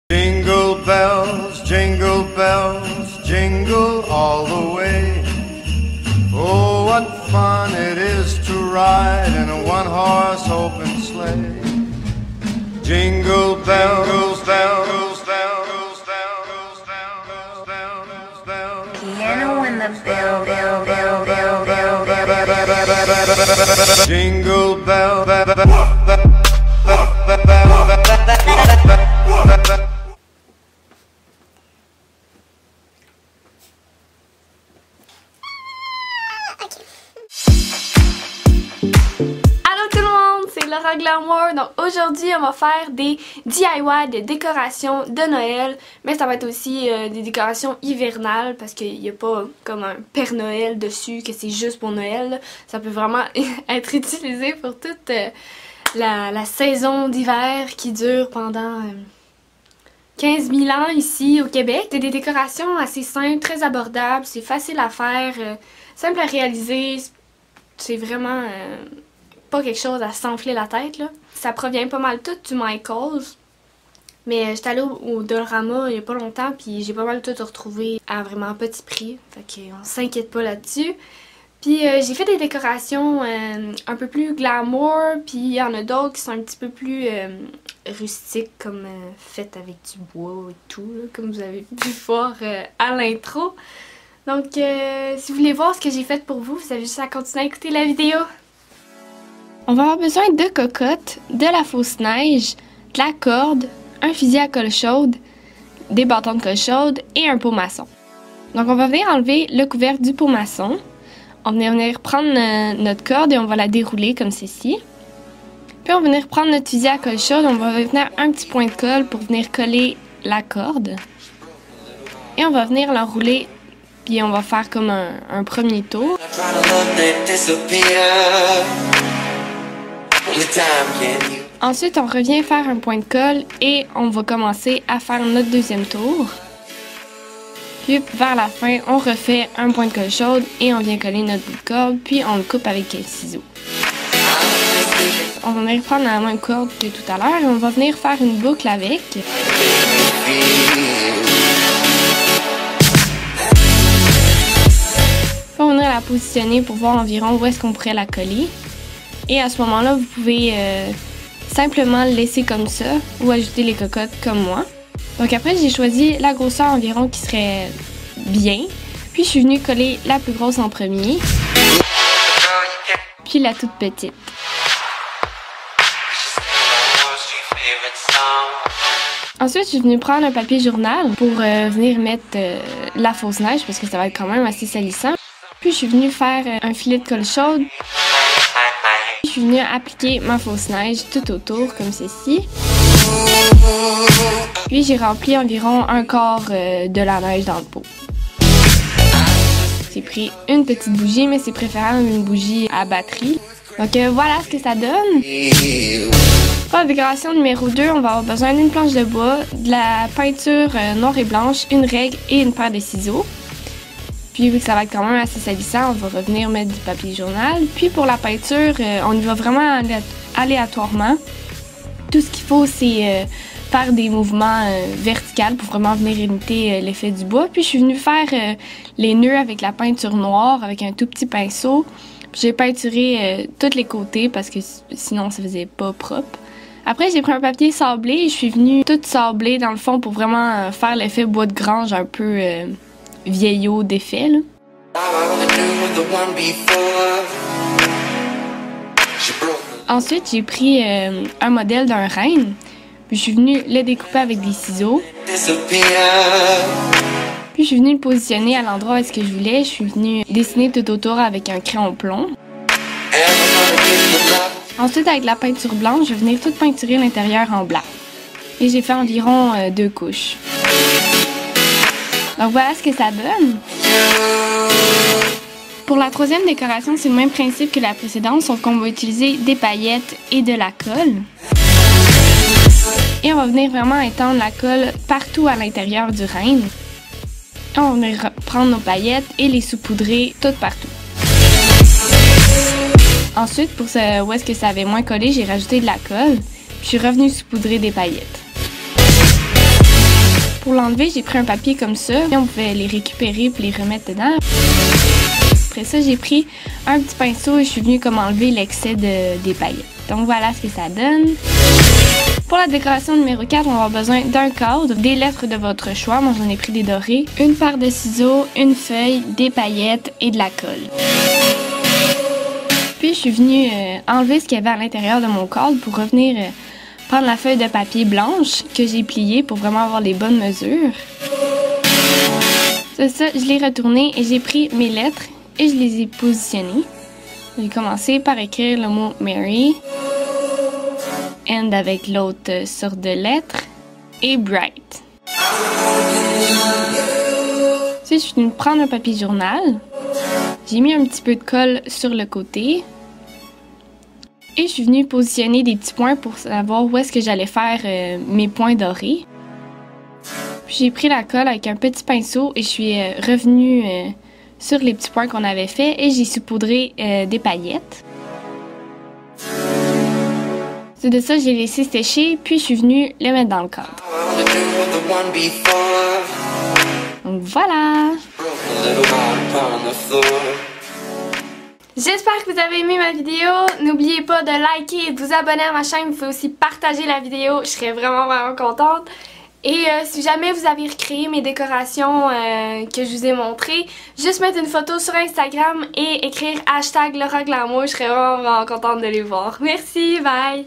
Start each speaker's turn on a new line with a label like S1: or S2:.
S1: Jingle bells, jingle all the way. Oh, what fun it is to ride in a one-horse open sleigh. Jingle bells, bells, bells, bells, bells, bells, bells.
S2: Piano in the bell, bell, bell, bell, bell, bell, bell.
S1: Jingle bell,
S3: c'est Laura Glamour. Donc aujourd'hui on va faire des DIY de décorations de Noël, mais ça va être aussi des décorations hivernales parce qu'il n'y a pas comme un Père Noël dessus que c'est juste pour Noël. Ça peut vraiment être utilisé pour toute la saison d'hiver qui dure pendant 15 000 ans ici au Québec. C'est des décorations assez simples, très abordables, c'est facile à faire, simple à réaliser, c'est vraiment pas quelque chose à s'enfler la tête là. Ça provient pas mal tout du Michaels, mais j'étais allée au Dollarama il y a pas longtemps puis j'ai pas mal tout retrouvé à vraiment petit prix, fait qu'on s'inquiète pas là-dessus. Puis j'ai fait des décorations un peu plus glamour, puis il y en a d'autres qui sont un petit peu plus rustiques, comme faites avec du bois et tout, là, comme vous avez pu voir à l'intro. Donc si vous voulez voir ce que j'ai fait pour vous, vous avez juste à continuer à écouter la vidéo. On va avoir besoin de cocottes, de la fausse neige, de la corde, un fusil à colle chaude, des bâtons de colle chaude et un pot maçon. Donc on va venir enlever le couvercle du pot maçon. On va venir prendre notre corde et on va la dérouler comme ceci. Puis on va venir prendre notre fusil à colle chaude, on va venir un petit point de colle pour venir coller la corde. Et on va venir l'enrouler, puis on va faire comme un premier tour. Ensuite, on revient faire un point de colle et on va commencer à faire notre deuxième tour. Puis vers la fin, on refait un point de colle chaude et on vient coller notre bout de corde, puis on le coupe avec un ciseau. On va venir prendre la même corde que tout à l'heure et on va venir faire une boucle avec. On va venir la positionner pour voir environ où est-ce qu'on pourrait la coller. Et à ce moment-là, vous pouvez simplement le laisser comme ça ou ajouter les cocottes comme moi. Donc après, j'ai choisi la grosseur environ qui serait bien. Puis je suis venue coller la plus grosse en premier. Puis la toute petite. Ensuite, je suis venue prendre un papier journal pour venir mettre la fausse neige parce que ça va être quand même assez salissant. Puis je suis venue faire un filet de colle chaude. Je suis venue appliquer ma fausse neige tout autour comme ceci. Puis j'ai rempli environ un quart de la neige dans le pot. J'ai pris une petite bougie, mais c'est préférable une bougie à batterie. Donc voilà ce que ça donne. Pour la décoration numéro 2, on va avoir besoin d'une planche de bois, de la peinture noire et blanche, une règle et une paire de ciseaux. Puis vu que ça va être quand même assez salissant, on va revenir mettre du papier journal. Puis pour la peinture, on y va vraiment aléatoirement. Tout ce qu'il faut, c'est faire des mouvements verticaux pour vraiment venir imiter l'effet du bois. Puis je suis venue faire les nœuds avec la peinture noire, avec un tout petit pinceau. J'ai peinturé tous les côtés parce que sinon ça faisait pas propre. Après, j'ai pris un papier sablé et je suis venue tout sabler dans le fond pour vraiment faire l'effet bois de grange un peu vieillot d'effet, là. Ensuite, j'ai pris un modèle d'un renne, puis je suis venue le découper avec des ciseaux. Puis je suis venue le positionner à l'endroit où est-ce que je voulais. Je suis venue dessiner tout autour avec un crayon plomb. Ensuite, avec la peinture blanche, je vais venir tout peinturer l'intérieur en blanc. Et j'ai fait environ 2 couches. Donc voilà ce que ça donne. Pour la troisième décoration, c'est le même principe que la précédente, sauf qu'on va utiliser des paillettes et de la colle. Et on va venir vraiment étendre la colle partout à l'intérieur du renne. Et on va venir prendre nos paillettes et les saupoudrer toutes partout. Ensuite, pour où est-ce que ça avait moins collé, j'ai rajouté de la colle. Puis je suis revenue saupoudrer des paillettes. Pour l'enlever, j'ai pris un papier comme ça. Et on pouvait les récupérer puis les remettre dedans. Après ça, j'ai pris un petit pinceau et je suis venue comme enlever l'excès des paillettes. Donc voilà ce que ça donne. Pour la décoration numéro 4, on va avoir besoin d'un cadre, des lettres de votre choix. Moi, j'en ai pris des dorés, une paire de ciseaux, une feuille, des paillettes et de la colle. Puis, je suis venue enlever ce qu'il y avait à l'intérieur de mon cadre pour revenir prendre la feuille de papier blanche que j'ai pliée pour vraiment avoir les bonnes mesures. C'est ça, je l'ai retourné et j'ai pris mes lettres et je les ai positionnées. J'ai commencé par écrire le mot Mary. And avec l'autre sorte de lettre, et Bright. Ensuite, je suis venue prendre un papier journal. J'ai mis un petit peu de colle sur le côté. Et je suis venue positionner des petits points pour savoir où est-ce que j'allais faire mes points dorés. Puis j'ai pris la colle avec un petit pinceau et je suis revenue sur les petits points qu'on avait fait et j'ai saupoudré des paillettes. C'est de ça, j'ai laissé sécher, puis je suis venue le mettre dans le cadre. Donc voilà! J'espère que vous avez aimé ma vidéo. N'oubliez pas de liker et de vous abonner à ma chaîne. Vous pouvez aussi partager la vidéo. Je serais vraiment contente. Et si jamais vous avez recréé mes décorations que je vous ai montrées, juste mettre une photo sur Instagram et écrire #LauraGlamour. Je serais vraiment contente de les voir. Merci, bye!